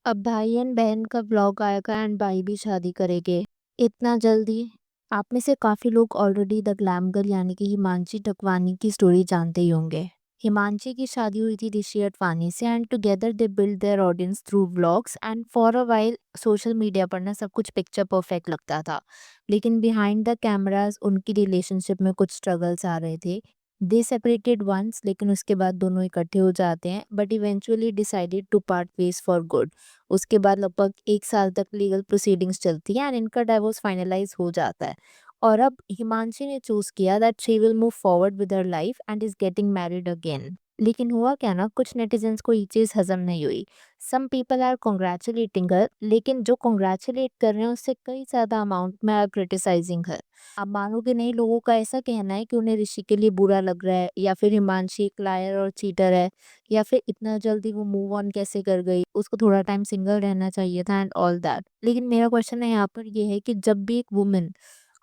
अब भाई एंड बहन का व्लॉग आएगा एंड भाई भी शादी करेंगे। इतना जल्दी? आप में से काफ़ी लोग ऑलरेडी द ग्लैम गर्ल यानी कि हिमांशी टकवानी की स्टोरी जानते ही होंगे। हिमांशी की शादी हुई थी ऋषि अडवाणी से and together they build their audience through vlogs and for a while social media पर ना सब कुछ पिक्चर परफेक्ट लगता था। लेकिन बिहाइंड द कैमराज उनकी रिलेशनशिप में कुछ स्ट्रगल्स आ रहे थे। दे सेपरेटेड वंस, लेकिन उसके बाद दोनों इकट्ठे हो जाते हैं but eventually decided to part ways for good. उसके बाद लगभग 1 साल तक लीगल प्रोसीडिंग्स चलती हैं एंड इनका डिवोर्स फाइनलाइज हो जाता है। और अब हिमांशी ने चूज किया that she will move forward with her life and is getting married again. लेकिन हुआ क्या ना, कुछ नेटिजन्स को ये चीज़ हजम नहीं हुई। सम पीपल आर कॉन्ग्रेचुलेटिंग हर, लेकिन जो कॉन्ग्रेचुलेट कर रहे हैं उससे कई ज़्यादा अमाउंट में आर क्रिटिसाइजिंग हर। आप मानोगे नहीं, लोगों का ऐसा कहना है कि उन्हें ऋषि के लिए बुरा लग रहा है या फिर हिमांशी एक लायर और चीटर है या फिर इतना जल्दी वो मूव ऑन कैसे कर गई, उसको थोड़ा टाइम सिंगल रहना चाहिए था एंड ऑल दैट। लेकिन मेरा क्वेश्चन है यहाँ पर ये है कि जब भी एक वुमेन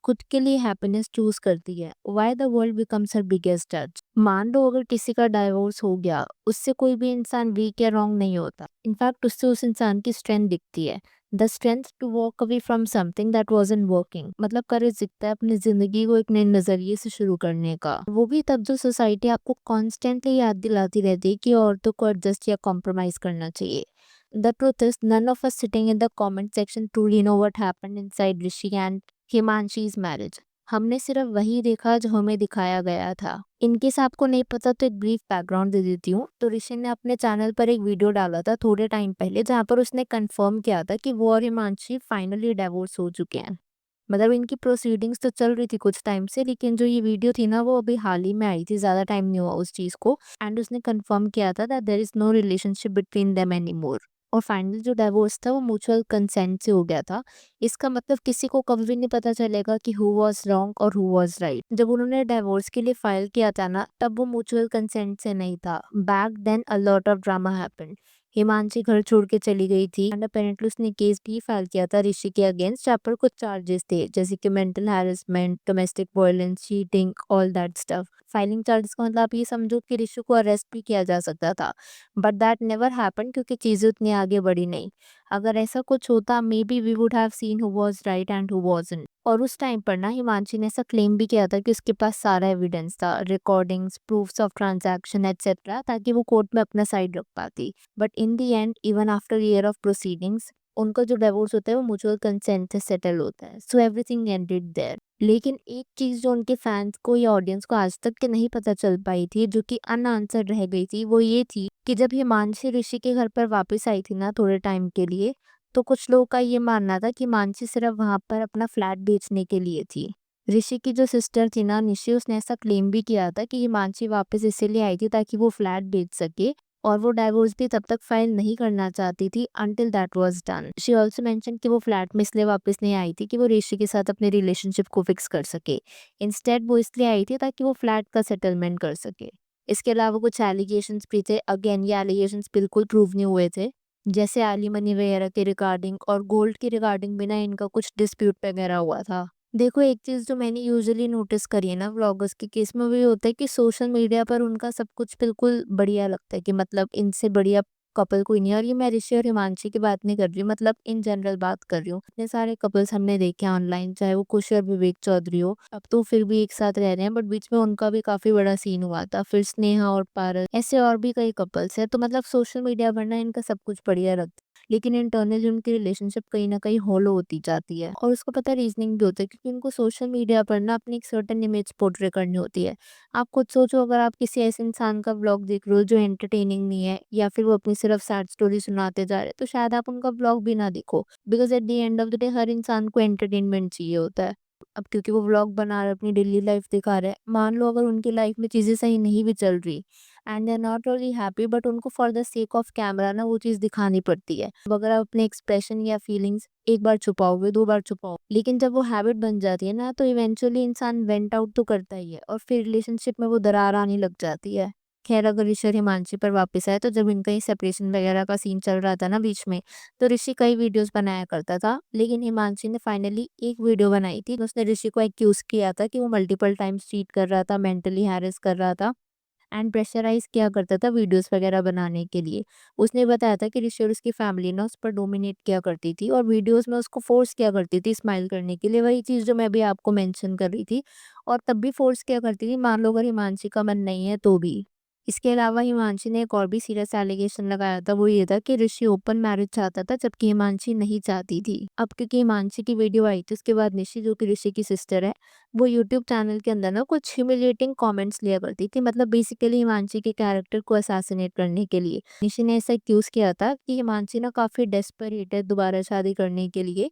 खुद के लिए हैप्पीनेस चूज करती है, why the world becomes her biggest जज। मान लो अगर किसी का डाइवोर्स हो गया, उससे कोई भी इंसान वीक या रॉन्ग नहीं होता। इनफैक्ट उससे उस इंसान की स्ट्रेंथ दिखती है, the strength to walk away from something that wasn't working. मतलब करेज दिखता है अपनी जिंदगी को एक नए नजरिए से शुरू करने का, वो भी तब जो सोसाइटी आपको कॉन्स्टेंटली याद दिलाती रहती है कि औरतों को एडजस्ट या कॉम्प्रोमाइज करना चाहिए। The truth is, none of us sitting in the comment section truly know what happened inside Rishi and Himanshi's marriage. हमने सिर्फ वही देखा जो हमें दिखाया गया था। इनकेस आपको नहीं पता तो एक ब्रीफ बैकग्राउंड दे देती हूँ। तो ऋषि ने अपने चैनल पर एक वीडियो डाला था थोड़े टाइम पहले, जहाँ पर उसने कंफर्म किया था कि वो और हिमांशी फाइनली डिवोर्स हो चुके हैं। मतलब इनकी प्रोसीडिंग्स तो चल रही थी कुछ टाइम से, लेकिन जो ये वीडियो थी ना वो अभी हाल ही में आई थी, ज़्यादा टाइम नहीं हुआ उस चीज़ को। एंड उसने कंफर्म किया था that there is no relationship between them any more. और फाइनली जो डिवोर्स था वो म्यूचुअल कंसेंट से हो गया था। इसका मतलब किसी को कभी भी नहीं पता चलेगा कि हु वाज रॉन्ग और हु वाज राइट। जब उन्होंने डिवोर्स के लिए फाइल किया था ना, तब वो म्यूचुअल कंसेंट से नहीं था। Back then a lot of drama happened. Himanshi घर छोड़ के चली गई थी एंड अपेरेंटली उसने केस भी फाइल किया था ऋषि के अगेंस्ट, जहाँ पर कुछ चार्जेस थे जैसे कि mental harassment, domestic violence, cheating, all that stuff. Filing charges का मतलब आप ये समझो कि ऋषि को अरेस्ट भी किया जा सकता था, बट दैट नेवर हैपन क्योंकि चीज़ें उतनी आगे बढ़ी नहीं। अगर ऐसा कुछ होता, maybe we would have seen who was right and who wasn't. और उस टाइम पर ना हिमांशी ने ऐसा क्लेम भी किया था कि उसके पास सारा एविडेंस था, recordings, proofs of transaction etcetera, ताकि वो कोर्ट में अपना साइड रख पाती। But in the end, even after year of proceedings, उनका जो डिवोर्स होता है वो म्यूचुअल कंसेंट से सेटल होता है। So everything ended there. लेकिन एक चीज जो उनके फैंस को या ऑडियंस को आज तक के नहीं पता चल पाई थी, जो कि अनआंसर्ड रह गई थी, वो ये थी कि जब हिमांशी ऋषि के घर पर वापस आई थी ना थोड़े टाइम के लिए, तो कुछ लोगों का ये मानना था कि हिमांशी सिर्फ वहां पर अपना फ्लैट बेचने के लिए थी। ऋषि की जो सिस्टर थी ना निशी, उसने ऐसा क्लेम भी किया था कि हिमांशी वापस इसीलिए आई थी ताकि वो फ्लैट बेच सके, और वो डाइवोर्स भी तब तक फाइल नहीं करना चाहती थी until that was done. She also mention कि वो फ्लैट में इसलिए वापस नहीं आई थी कि वो ऋषि के साथ अपने रिलेशनशिप को फिक्स कर सके। इंस्टेड वो इसलिए आई थी ताकि वो फ्लैट का सेटलमेंट कर सके। इसके अलावा कुछ एलिगेशंस भी थे। अगेन ये एलिगेशंस बिल्कुल प्रूव नहीं हुए थे, जैसे एलिमनी वगैरह के रिगार्डिंग और गोल्ड के रिगार्डिंग भी ना इनका कुछ डिस्प्यूट वगैरह हुआ था। देखो, एक चीज़ जो मैंने यूजुअली नोटिस करी है ना व्लॉगर्स के केस में, वो ये होता है कि सोशल मीडिया पर उनका सब कुछ बिल्कुल बढ़िया लगता है कि मतलब इनसे बढ़िया कपल कोई नहीं है। और ये मैं ऋषि और हिमांशी की बात नहीं कर रही हूँ, मतलब इन जनरल बात कर रही हूँ। इतने सारे कपल्स हमने देखे ऑनलाइन, चाहे वो कुश और विवेक चौधरी हो, अब तो फिर भी एक साथ रह रहे हैं, बट बीच में उनका भी काफी बड़ा सीन हुआ था। फिर स्नेहा और पारस, ऐसे और भी कई कपल्स हैं। तो मतलब सोशल मीडिया पर ना इनका सब कुछ बढ़िया लगता है, लेकिन इंटरनली उनकी रिलेशनशिप कहीं ना कहीं हॉलो होती जाती है। और उसको पता रीजनिंग भी होता है, क्योंकि उनको सोशल मीडिया पर ना अपनी एक सर्टेन इमेज पोर्ट्रे करनी होती है। आप खुद सोचो, अगर आप किसी ऐसे इंसान का व्लॉग देख रहे हो जो एंटरटेनिंग नहीं है, या फिर वो अपनी सिर्फ सैड स्टोरी सुनाते जा रहे हैं, तो शायद आप उनका व्लॉग भी ना देखो, because at the end of the day हर इंसान को एंटरटेनमेंट चाहिए होता है। अब क्योंकि वो व्लॉग बना रहे हैं, अपनी डेली लाइफ दिखा रहे हैं, मान लो अगर उनकी लाइफ में चीजें सही नहीं भी चल रही and they are not really happy, but उनको for the sake of camera ना वो चीज़ दिखानी पड़ती है। अब अगर आप अपने एक्सप्रेशन या फीलिंग्स एक बार छुपाओगे, दो बार छुपाओ, लेकिन जब वो हैबिट बन जाती है ना, तो इवेंचुअली इंसान वेंट आउट तो करता ही है और फिर रिलेशनशिप में वो दरार आने लग जाती है। खैर, अगर ऋषि और हिमांशी पर वापस आए, तो जब इनका ही सेपरेशन वगैरह का सीन चल रहा था ना बीच में, तो ऋषि कई वीडियोस बनाया करता था, लेकिन हिमांशी ने फाइनली एक वीडियो बनाई थी। उसने ऋषि को एक्यूज किया था कि वो मल्टीपल टाइम्स चीट कर रहा था, मेंटली हैरेस कर रहा था एंड प्रेशराइज़ किया करता था वीडियोज़ वगैरह बनाने के लिए। उसने बताया था कि ऋषि और उसकी फैमिली ना उस पर डोमिनेट किया करती थी और वीडियोज़ में उसको फ़ोर्स किया करती थी स्माइल करने के लिए, वही चीज़ जो मैं अभी आपको मेंशन कर रही थी। और तब भी फ़ोर्स किया करती थी, मान लो अगर हिमांशी का मन नहीं है तो भी। इसके अलावा हिमांशी ने एक और भी सीरियस एलिगेशन लगाया था, वो ये था कि ऋषि ओपन मैरिज चाहता था जबकि हिमांशी नहीं चाहती थी। अब क्योंकि हिमांशी की वीडियो आई थी उसके बाद निशी, जो कि ऋषि की सिस्टर है, वो यूट्यूब चैनल के अंदर ना कुछ ह्यूमिलिएटिंग कमेंट्स लिया करती थी, मतलब बेसिकली हिमांशी के कैरेक्टर को असैसिनेट करने के लिए। निशी ने ऐसा एक्यूज किया था कि हिमांशी ना काफ़ी डेस्परेट है दोबारा शादी करने के लिए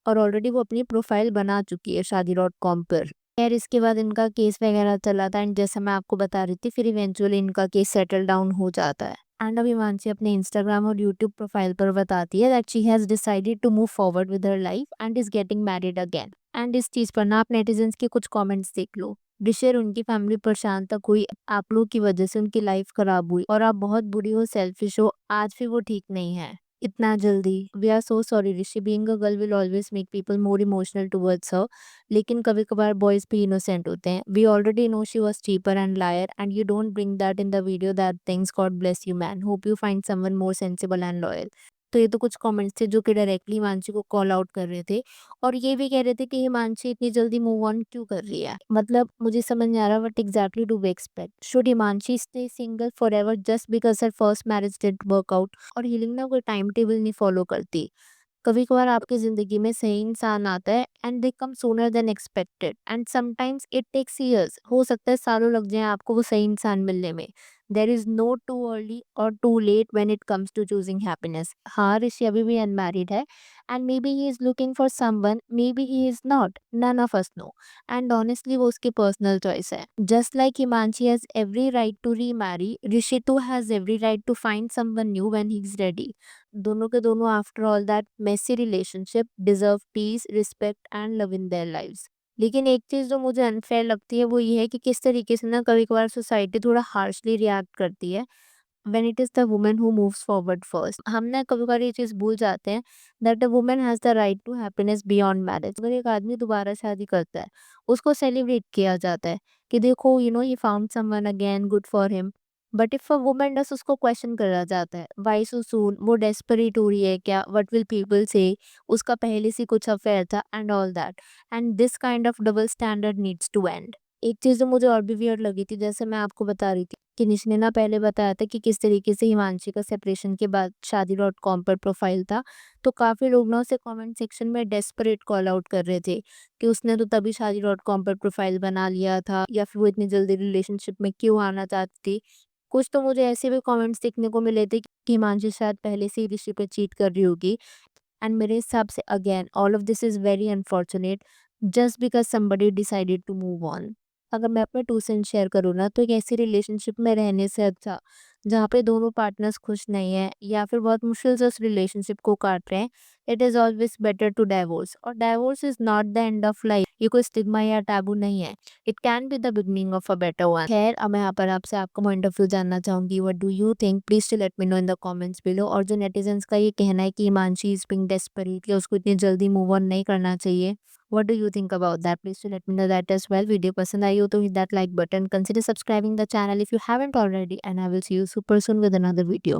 और ऑलरेडी वो अपनी प्रोफाइल बना चुकी है शादी.com पर। खैर इसके बाद इनका केस वगैरह चला था एंड जैसा मैं आपको बता रही थी फिर इवेंचुअली इनका केस सेटल डाउन हो जाता है। एंड अब हिमांशी अपने इंस्टाग्राम और यूट्यूब प्रोफाइल पर बताती है that she has decided to move forward with her life and is getting married again. And इस चीज़ पर ना आप नेटिजन्स के कुछ कमेंट्स देख लो। ऋषि और उनकी फैमिली परेशान तक हुई, आप लोग की वजह से उनकी लाइफ खराब हुई और आप बहुत बुरी हो, सेल्फिश हो, आज भी वो ठीक नहीं है इतना जल्दी। We are so sorry Rishi, being a girl will always make people more emotional towards her, लेकिन कभी कभार बॉयज भी इनोसेंट होते हैं। We already know she was cheater and liar and you don't bring that in the video that things, God bless you man, hope you find someone more sensible and loyal. तो ये तो कुछ comments थे जो कि directly Himanshi को call out कर रहे थे और ये भी कह रहे थे कि हिमांशी इतनी जल्दी मूव ऑन क्यों कर रही है। मतलब मुझे समझ नहीं आ रहा what exactly do we expect. Should Himanshi stay single forever just because her first marriage didn't work out? और हीलिंग ना कोई टाइम टेबल नहीं फॉलो करती। कभी कभार आपकी ज़िंदगी में सही इंसान आता है and they come sooner than expected and sometimes it takes years, हो सकता है सालों लग जाएं आपको वो सही इंसान मिलने में। There is no too early और too late when it comes to choosing happiness. हाँ, ऋषि अभी भी अनमैरिड है and maybe he is looking for someone, maybe he is not, none of us know. And honestly वो उसकी personal choice है। Just like Himanshi has every right to remarry, Rishi too has every right to find someone new when he is ready. दोनों के दोनों after all that messy relationship deserve peace, respect and love in their lives. लेकिन एक चीज़ जो मुझे unfair लगती है वो ये है कि किस तरीके से ना कभी कभार सोसाइटी थोड़ा हार्शली रिएक्ट करती है when it is the woman who moves forward first. हम ना कभी कभार ये चीज़ भूल जाते हैं that a woman has the right to happiness beyond marriage. अगर एक आदमी दोबारा शादी करता है उसको सेलिब्रेट किया जाता है कि देखो you know he found someone again, good for him. But if a woman does, उसको क्वेश्चन करा जाता है, व्हाई सो सून, वो डेस्परेट हो रही है क्या, व्हाट विल पीपल से, उसका पहले से कुछ अफेयर था and all that. And this kind of double standard needs to end. एक चीज़ जो मुझे और भी वियर्ड लगी थी, जैसे मैं आपको बता रही थी कि निश ने ना पहले बताया था कि किस तरीके से हिमांशी का सेपरेशन के बाद शादी.com पर प्रोफाइल था। तो काफ़ी लोग ना उसे कमेंट सेक्शन में डेस्परेट कॉल आउट कर रहे थे कि उसने तो तभी शादी.com पर प्रोफाइल बना लिया था, या फिर वो इतनी जल्दी रिलेशनशिप में क्यों आना चाहती थी। कुछ तो मुझे ऐसे भी कमेंट्स देखने को मिले थे कि हिमांशी शायद पहले से ही ऋषि पे चीट कर रही होगी। एंड मेरे हिसाब से again all of this is very unfortunate just because somebody decided to move on. अगर मैं अपने 2 सेंट शेयर करूँ ना, तो एक ऐसी रिलेशनशिप में रहने से अच्छा जहाँ पे दोनों पार्टनर्स खुश नहीं है या फिर बहुत मुश्किल से उस रिलेशनशिप को काट रहे हैं, it is always better to divorce. और divorce is not the end of life, ये कोई स्टिग्मा या टैबू नहीं है। It can be the beginning of a better one. खैर अब मैं यहाँ पर आपसे आपका पॉइंट ऑफ व्यू जानना चाहूँगी, what do you think? Please to let me know in the comments below. और जो नेटिजन्स का ये कहना है कि हिमांशी इज बीइंग डेस्परेट या उसको इतनी जल्दी मूव ऑन नहीं करना चाहिए, what do you think about that? Please to let me know that as well. Video पसंद आई हो तो hit that like button, consider subscribing the channel if you haven't already, and I will see you super soon with another video.